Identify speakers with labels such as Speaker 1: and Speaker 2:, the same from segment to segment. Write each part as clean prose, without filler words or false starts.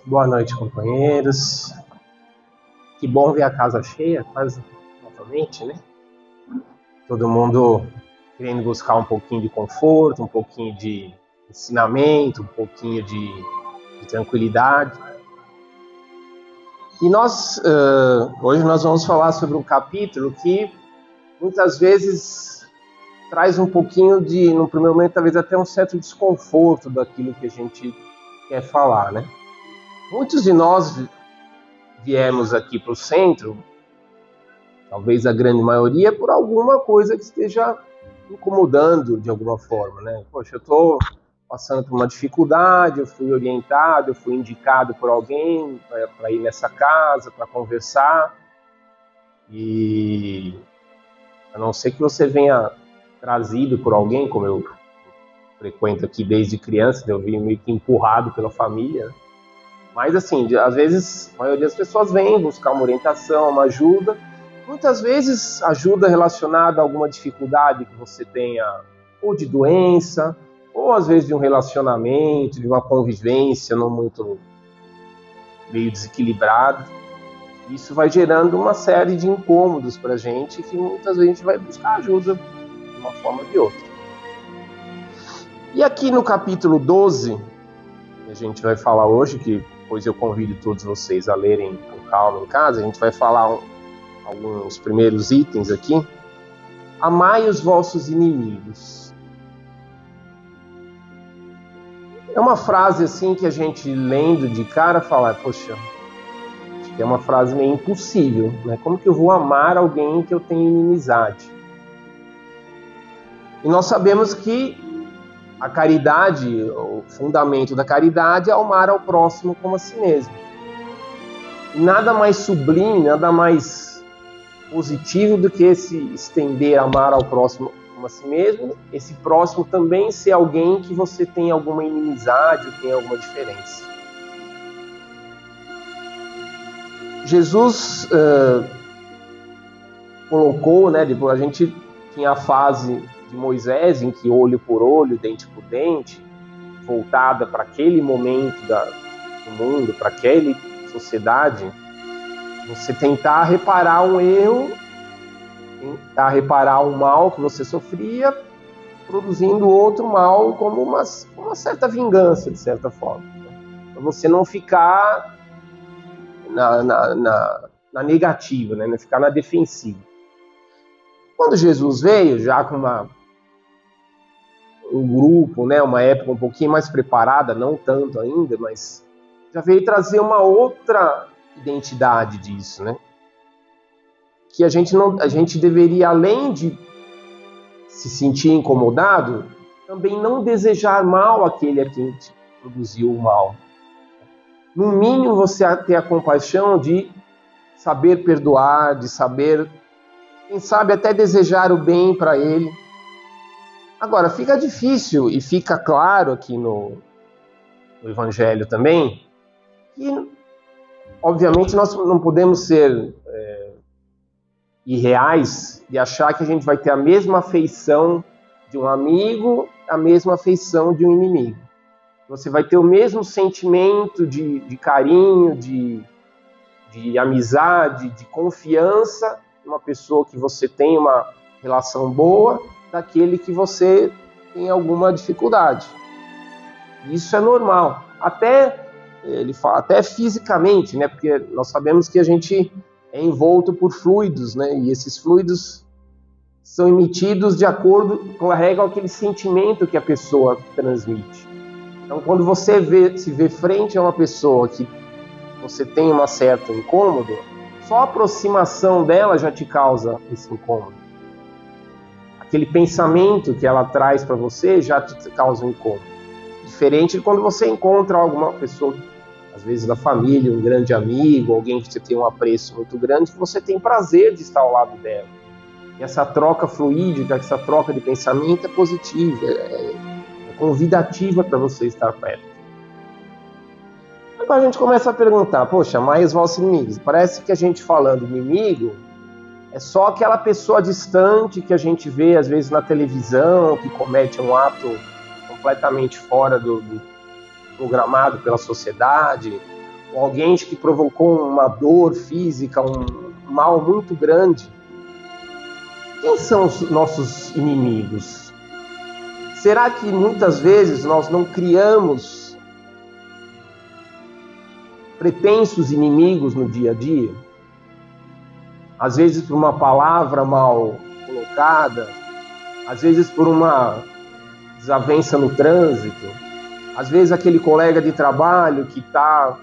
Speaker 1: Boa noite, companheiros. Que bom ver a casa cheia, quase novamente, né? Todo mundo querendo buscar um pouquinho de conforto, um pouquinho de ensinamento, um pouquinho de tranquilidade. E hoje nós vamos falar sobre um capítulo que muitas vezes traz um pouquinho de, no primeiro momento, talvez até um certo desconforto daquilo que a gente quer falar, né? Muitos de nós viemos aqui para o centro, talvez a grande maioria, por alguma coisa que esteja incomodando de alguma forma, né? Poxa, eu estou passando por uma dificuldade, eu fui orientado, eu fui indicado por alguém para ir nessa casa, para conversar, e a não ser que você venha trazido por alguém, como eu frequento aqui desde criança, eu vim meio que empurrado pela família, né? Mas assim, às vezes, a maioria das pessoas vem buscar uma orientação, uma ajuda, muitas vezes ajuda relacionada a alguma dificuldade que você tenha, ou de doença, ou às vezes de um relacionamento, de uma convivência não muito meio desequilibrada. Isso vai gerando uma série de incômodos para a gente, que muitas vezes a gente vai buscar ajuda de uma forma ou de outra. E aqui no capítulo 12, que a gente vai falar hoje, que depois eu convido todos vocês a lerem com calma em casa, a gente vai falar alguns primeiros itens aqui. Amai os vossos inimigos. É uma frase assim que a gente lendo de cara fala, poxa, acho que é uma frase meio impossível, né? Como que eu vou amar alguém que eu tenho inimizade? E nós sabemos que a caridade, o fundamento da caridade é amar ao próximo como a si mesmo. E nada mais sublime, nada mais positivo do que esse estender amar ao próximo como a si mesmo, esse próximo também ser alguém que você tem alguma inimizade ou tem alguma diferença. Jesus colocou, né, depois a gente tinha a fase de Moisés, em que olho por olho, dente por dente, voltada para aquele momento do mundo, para aquela sociedade, você tentar reparar um erro, tentar reparar um mal que você sofria, produzindo outro mal como uma certa vingança, de certa forma. Para você não ficar na negativa, né? Não ficar na defensiva. Quando Jesus veio, já com um grupo, né, uma época um pouquinho mais preparada, não tanto ainda, mas já veio trazer uma outra identidade disso, né? Que a gente deveria, além de se sentir incomodado, também não desejar mal àquele a quem te produziu o mal. No mínimo, você ter a compaixão de saber perdoar, de saber, quem sabe, até desejar o bem para ele. Agora, fica difícil e fica claro aqui no Evangelho também que, obviamente, nós não podemos ser irreais de achar que a gente vai ter a mesma afeição de um amigo, a mesma afeição de um inimigo. Você vai ter o mesmo sentimento de carinho, de amizade, de confiança, uma pessoa que você tem uma relação boa, daquele que você tem alguma dificuldade. Isso é normal. Ele fala, até fisicamente, né? Porque nós sabemos que a gente é envolto por fluidos, né? E esses fluidos são emitidos de acordo, carregam aquele sentimento que a pessoa transmite. Então, quando você se vê frente a uma pessoa que você tem um certo incômodo, só a aproximação dela já te causa esse incômodo. Aquele pensamento que ela traz para você já te causa um incômodo. Diferente de quando você encontra alguma pessoa, às vezes da família, um grande amigo, alguém que você tem um apreço muito grande, que você tem prazer de estar ao lado dela. E essa troca fluídica, essa troca de pensamento é positiva, é convidativa para você estar perto. Agora a gente começa a perguntar, poxa, amai os vossos inimigos. Parece que a gente falando inimigo é só aquela pessoa distante que a gente vê às vezes na televisão, que comete um ato completamente fora programado pela sociedade, ou alguém que provocou uma dor física, um mal muito grande. Quem são os nossos inimigos? Será que muitas vezes nós não criamos pretensos inimigos no dia a dia? Às vezes por uma palavra mal colocada, às vezes por uma desavença no trânsito, às vezes aquele colega de trabalho que está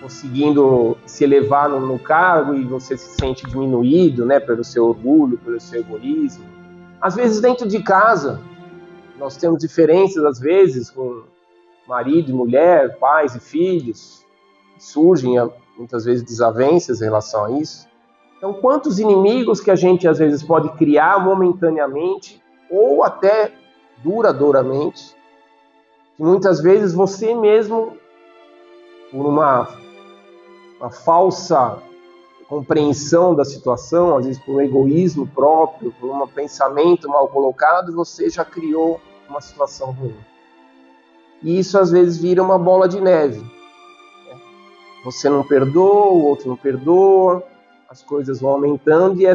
Speaker 1: conseguindo se elevar no cargo e você se sente diminuído, né, pelo seu orgulho, pelo seu egoísmo. Às vezes dentro de casa, nós temos diferenças, às vezes, com marido e mulher, pais e filhos, surgem muitas vezes desavenças em relação a isso. Então, quantos inimigos que a gente às vezes pode criar momentaneamente ou até duradouramente, que muitas vezes você mesmo, por uma falsa compreensão da situação, às vezes por um egoísmo próprio, por um pensamento mal colocado, você já criou uma situação ruim. E isso às vezes vira uma bola de neve. Você não perdoa, o outro não perdoa, as coisas vão aumentando e de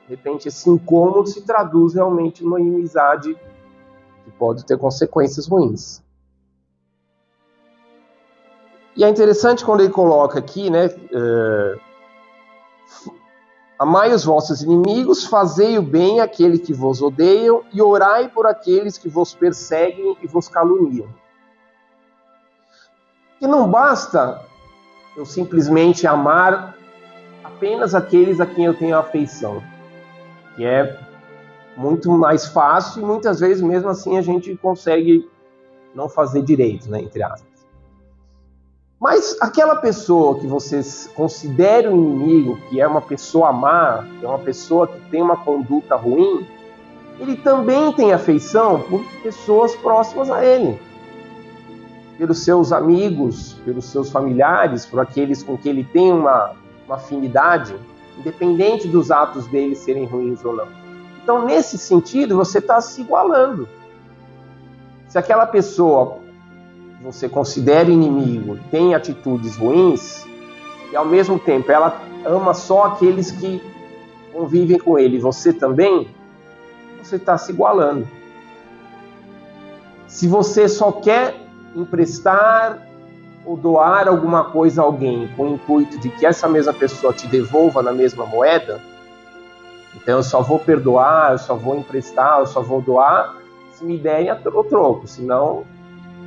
Speaker 1: repente esse incômodo se traduz realmente numa inimizade que pode ter consequências ruins. E é interessante quando ele coloca aqui, né, amai os vossos inimigos, fazei o bem àqueles que vos odeiam e orai por aqueles que vos perseguem e vos caluniam. E não basta eu simplesmente amar apenas aqueles a quem eu tenho afeição, que é muito mais fácil e muitas vezes mesmo assim a gente consegue não fazer direito, né, entre aspas. Mas aquela pessoa que vocês consideram inimigo, que é uma pessoa má, que é uma pessoa que tem uma conduta ruim, ele também tem afeição por pessoas próximas a ele, pelos seus amigos, pelos seus familiares, por aqueles com que ele tem uma afinidade, independente dos atos dele serem ruins ou não. Então, nesse sentido, você está se igualando. Se aquela pessoa você considera inimigo, tem atitudes ruins, e ao mesmo tempo ela ama só aqueles que convivem com ele, você também, você está se igualando. Se você só quer emprestar ou doar alguma coisa a alguém com o intuito de que essa mesma pessoa te devolva na mesma moeda, então eu só vou perdoar, eu só vou emprestar, eu só vou doar se me derem o troco, senão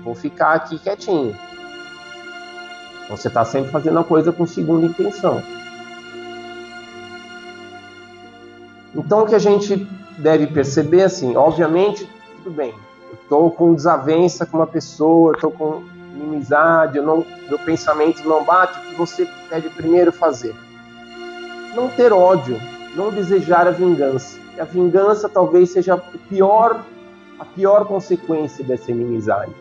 Speaker 1: vou ficar aqui quietinho. Então, você está sempre fazendo a coisa com segunda intenção. Então o que a gente deve perceber, assim, obviamente, tudo bem, eu estou com desavença com uma pessoa, eu estou com inimizade, meu pensamento não bate, o que você deve primeiro fazer? Não ter ódio, não desejar a vingança. E a vingança talvez seja a pior consequência dessa inimizade.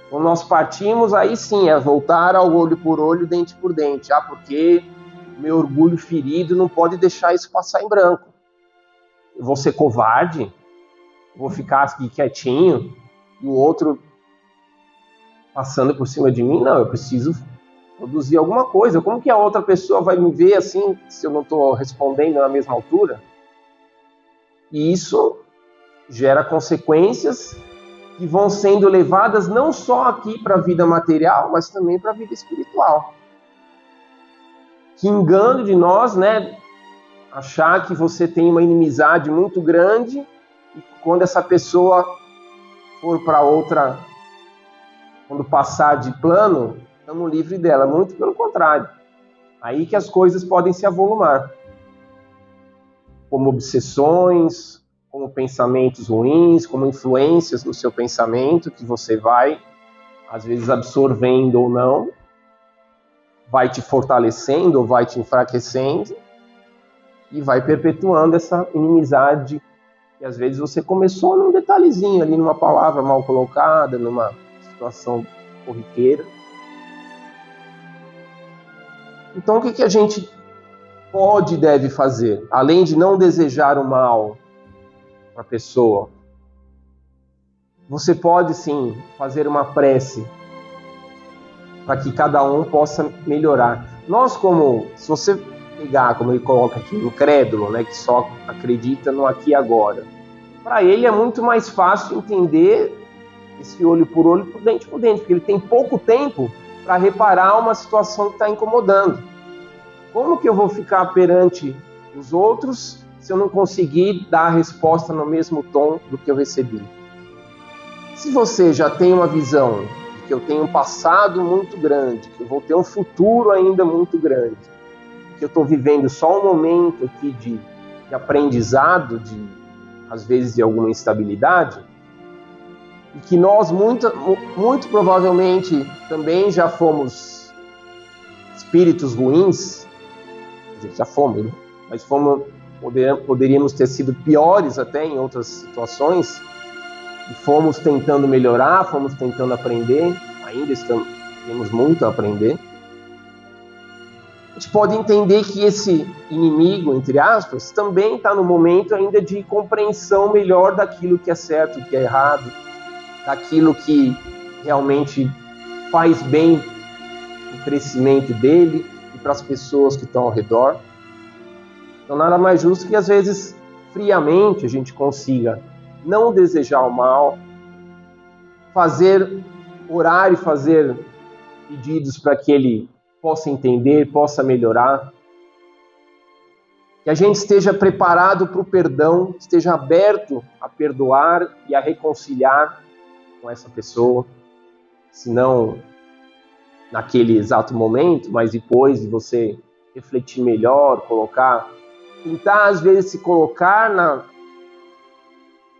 Speaker 1: Quando nós partimos, aí sim, é voltar ao olho por olho, dente por dente. Porque meu orgulho ferido não pode deixar isso passar em branco. Eu vou ser covarde, vou ficar aqui quietinho, e o outro passando por cima de mim? Não, eu preciso produzir alguma coisa. Como que a outra pessoa vai me ver assim, se eu não estou respondendo na mesma altura? E isso gera consequências que vão sendo levadas não só aqui para a vida material, mas também para a vida espiritual. Que engano de nós, né? Achar que você tem uma inimizade muito grande e quando essa pessoa for para outra, quando passar de plano, estamos livres dela. Muito pelo contrário. Aí que as coisas podem se avolumar. Como obsessões, como pensamentos ruins, como influências no seu pensamento, que você vai, às vezes, absorvendo ou não, vai te fortalecendo ou vai te enfraquecendo, e vai perpetuando essa inimizade, que às vezes você começou num detalhezinho ali, numa palavra mal colocada, numa situação corriqueira. Então, o que a gente pode e deve fazer? Além de não desejar o mal para a pessoa, você pode sim fazer uma prece para que cada um possa melhorar. Nós, se você pegar, como ele coloca aqui, um crédulo, né, que só acredita no aqui e agora, para ele é muito mais fácil entender esse olho por olho, por dente, porque ele tem pouco tempo para reparar uma situação que está incomodando. Como que eu vou ficar perante os outros se eu não conseguir dar a resposta no mesmo tom do que eu recebi? Se você já tem uma visão de que eu tenho um passado muito grande, que eu vou ter um futuro ainda muito grande, que eu estou vivendo só um momento aqui de aprendizado, às vezes de alguma instabilidade, e que nós muito provavelmente também já fomos espíritos ruins, quer dizer, já fomos, né? Mas poderíamos ter sido piores até em outras situações, e fomos tentando melhorar, fomos tentando aprender, ainda temos muito a aprender. A gente pode entender que esse inimigo, entre aspas, também está no momento ainda de compreensão melhor daquilo que é certo, que é errado, daquilo que realmente faz bem o crescimento dele e para as pessoas que estão ao redor. Então, nada mais justo que, às vezes, friamente, a gente consiga não desejar o mal, orar e fazer pedidos para que ele possa entender, possa melhorar. Que a gente esteja preparado para o perdão, esteja aberto a perdoar e a reconciliar com essa pessoa, se não naquele exato momento, mas depois de você refletir melhor, tentar às vezes se colocar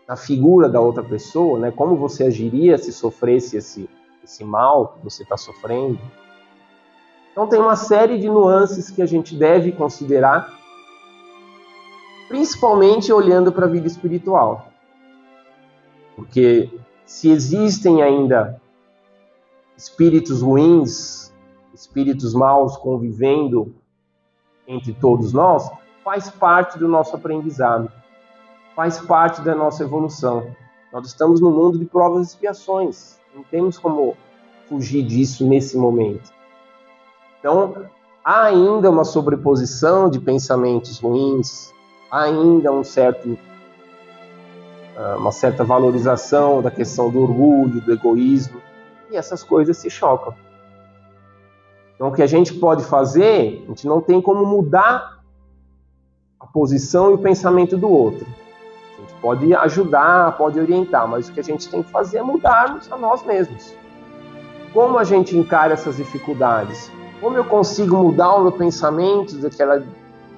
Speaker 1: na figura da outra pessoa, né? Como você agiria se sofresse esse mal que você está sofrendo. Então tem uma série de nuances que a gente deve considerar, principalmente olhando para a vida espiritual. Porque se existem ainda espíritos ruins, espíritos maus convivendo entre todos nós, faz parte do nosso aprendizado, faz parte da nossa evolução. Nós estamos no mundo de provas e expiações, não temos como fugir disso nesse momento. Então, há ainda uma sobreposição de pensamentos ruins, há ainda uma certa valorização da questão do orgulho, do egoísmo, e essas coisas se chocam. Então, o que a gente pode fazer, a gente não tem como mudar a posição e o pensamento do outro. A gente pode ajudar, pode orientar, mas o que a gente tem que fazer é mudarmos a nós mesmos. Como a gente encara essas dificuldades? Como eu consigo mudar o meu pensamento,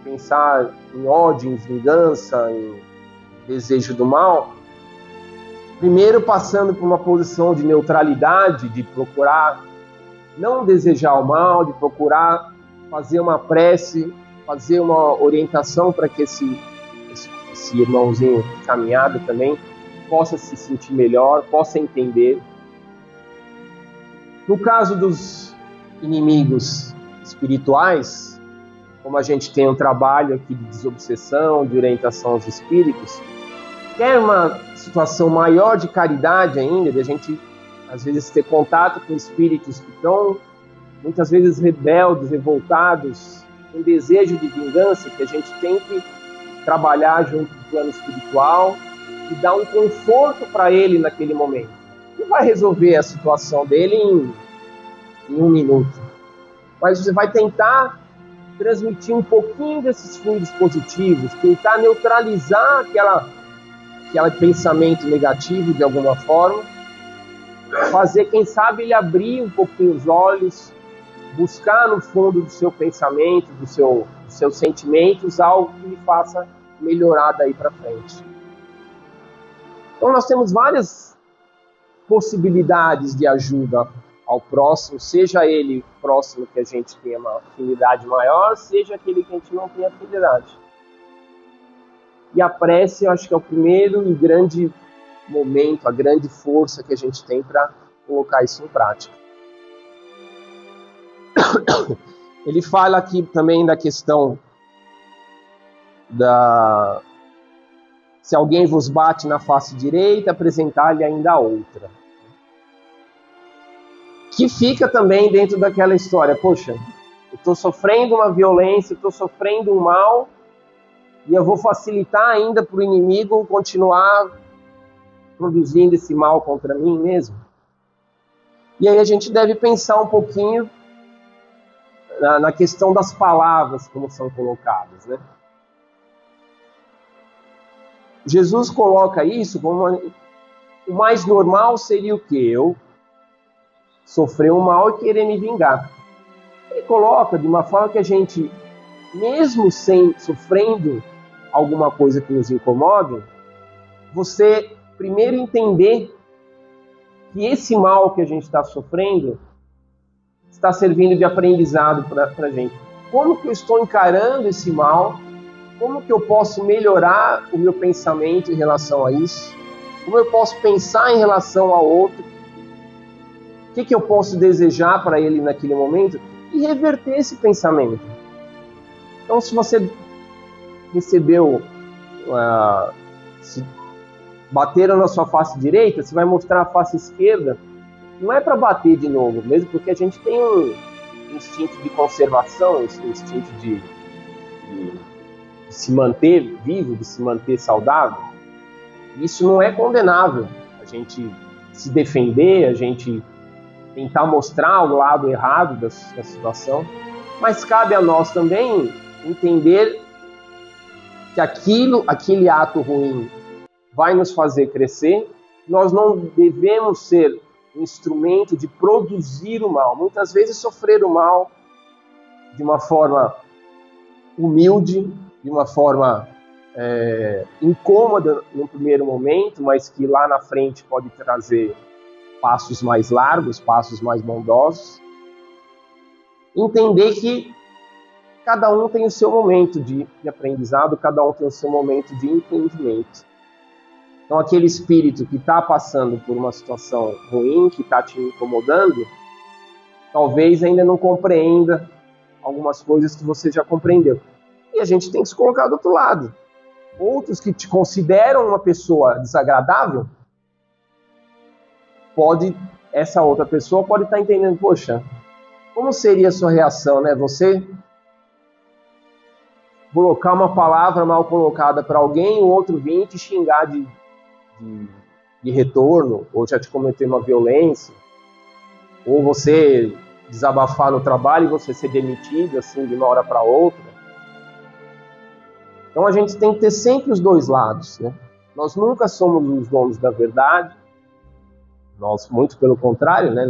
Speaker 1: pensar em ódio, em vingança, em desejo do mal? Primeiro, passando por uma posição de neutralidade, de procurar não desejar o mal, de procurar fazer uma prece, fazer uma orientação para que esse irmãozinho caminhado também possa se sentir melhor, possa entender. No caso dos inimigos espirituais, como a gente tem um trabalho aqui de desobsessão, de orientação aos espíritos, quer uma situação maior de caridade ainda, de a gente, às vezes, ter contato com espíritos que estão, muitas vezes, rebeldes, revoltados, com desejo de vingança, que a gente tem que trabalhar junto do plano espiritual e dar um conforto para ele naquele momento. Não vai resolver a situação dele em 1 minuto, mas você vai tentar transmitir um pouquinho desses fluidos positivos, tentar neutralizar aquele pensamento negativo de alguma forma, fazer, quem sabe, ele abrir um pouquinho os olhos, buscar no fundo do seu pensamento, dos seus sentimentos, algo que lhe faça melhorar daí para frente. Então nós temos várias possibilidades de ajuda ao próximo, seja ele próximo que a gente tenha uma afinidade maior, seja aquele que a gente não tem afinidade. E a prece, eu acho que é o primeiro e grande momento, a grande força que a gente tem para colocar isso em prática. Ele fala aqui também da questão se alguém vos bate na face direita, apresentar-lhe ainda a outra. que fica também dentro daquela história. Poxa, eu estou sofrendo uma violência, estou sofrendo um mal, e eu vou facilitar ainda para o inimigo continuar produzindo esse mal contra mim mesmo. E aí a gente deve pensar um pouquinho na questão das palavras como são colocadas, né? Jesus coloca isso como o mais normal seria o quê? Eu sofrer um mal e querer me vingar. Ele coloca de uma forma que a gente, mesmo sem sofrendo alguma coisa que nos incomode, você primeiro entender que esse mal que a gente está sofrendo está servindo de aprendizado para a gente. Como que eu estou encarando esse mal? Como que eu posso melhorar o meu pensamento em relação a isso? Como eu posso pensar em relação ao outro? O que eu posso desejar para ele naquele momento? E reverter esse pensamento. Então, se você recebeu, se bateram na sua face direita, você vai mostrar a face esquerda. Não é para bater de novo, mesmo porque a gente tem um instinto de conservação, esse instinto de se manter vivo, de se manter saudável. Isso não é condenável. A gente se defender, a gente tentar mostrar o lado errado da situação, mas cabe a nós também entender que aquele ato ruim vai nos fazer crescer. Nós não devemos ser um instrumento de produzir o mal. Muitas vezes sofrer o mal de uma forma humilde, de uma forma incômoda no primeiro momento, mas que lá na frente pode trazer passos mais largos, passos mais bondosos. Entender que cada um tem o seu momento de aprendizado, cada um tem o seu momento de entendimento. Então, aquele espírito que está passando por uma situação ruim, que está te incomodando, talvez ainda não compreenda algumas coisas que você já compreendeu. E a gente tem que se colocar do outro lado. Outros que te consideram uma pessoa desagradável, essa outra pessoa pode estar entendendo, poxa, como seria a sua reação, né? Você colocar uma palavra mal colocada para alguém, o outro vir te xingar de retorno, ou já te cometer uma violência, ou você desabafar no trabalho e você ser demitido assim de uma hora para outra. Então a gente tem que ter sempre os dois lados, né? Nós nunca somos os donos da verdade, nós, muito pelo contrário, né?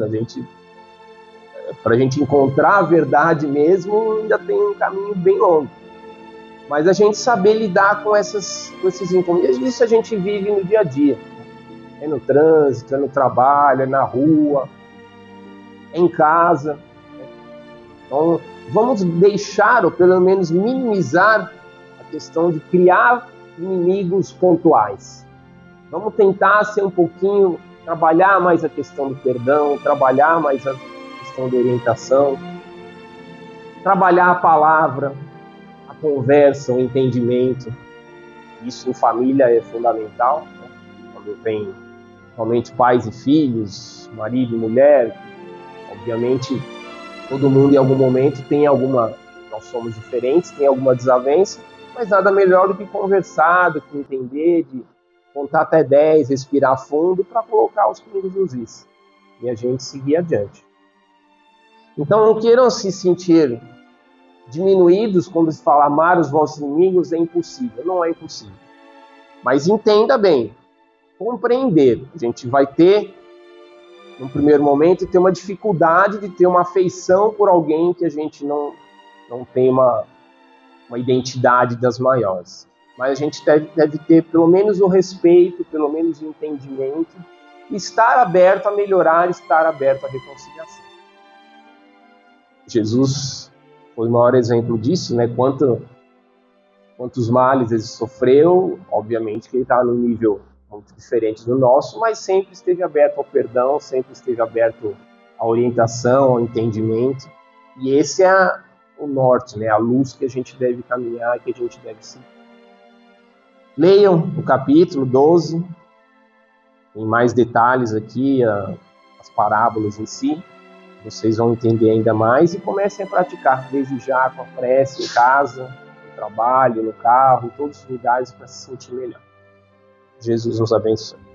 Speaker 1: Para a gente encontrar a verdade mesmo, ainda tem um caminho bem longo. Mas a gente saber lidar com esses incômodos, isso a gente vive no dia a dia. É no trânsito, é no trabalho, é na rua, é em casa. Então, vamos deixar, ou pelo menos minimizar, a questão de criar inimigos pontuais. Vamos tentar ser um pouquinho, trabalhar mais a questão do perdão, trabalhar mais a questão da orientação, trabalhar a palavra, a conversa, o entendimento. Isso em família é fundamental, né? Quando vem somente pais e filhos, marido e mulher, obviamente todo mundo em algum momento tem nós somos diferentes, tem alguma desavença, mas nada melhor do que conversar, do que entender, de contar até 10, respirar fundo para colocar os pingos nos is e a gente seguir adiante. Então não queiram se sentir diminuídos quando se fala amar os vossos inimigos, é impossível, não é impossível. Mas entenda bem, compreender. A gente vai ter, no primeiro momento, ter uma dificuldade de ter uma afeição por alguém que a gente não tem uma identidade das maiores. Mas a gente deve ter pelo menos o respeito, pelo menos o entendimento, e estar aberto a melhorar, estar aberto à reconciliação. Jesus foi o maior exemplo disso, né? Quantos males ele sofreu, obviamente que ele está num nível muito diferente do nosso, mas sempre esteve aberto ao perdão, sempre esteve aberto à orientação, ao entendimento. E esse é o norte, né? A luz que a gente deve caminhar, que a gente deve seguir. Leiam o capítulo 12, tem mais detalhes aqui, as parábolas em si. vocês vão entender ainda mais e comecem a praticar desde já com a prece em casa, no trabalho, no carro, em todos os lugares para se sentir melhor. Jesus nos abençoe.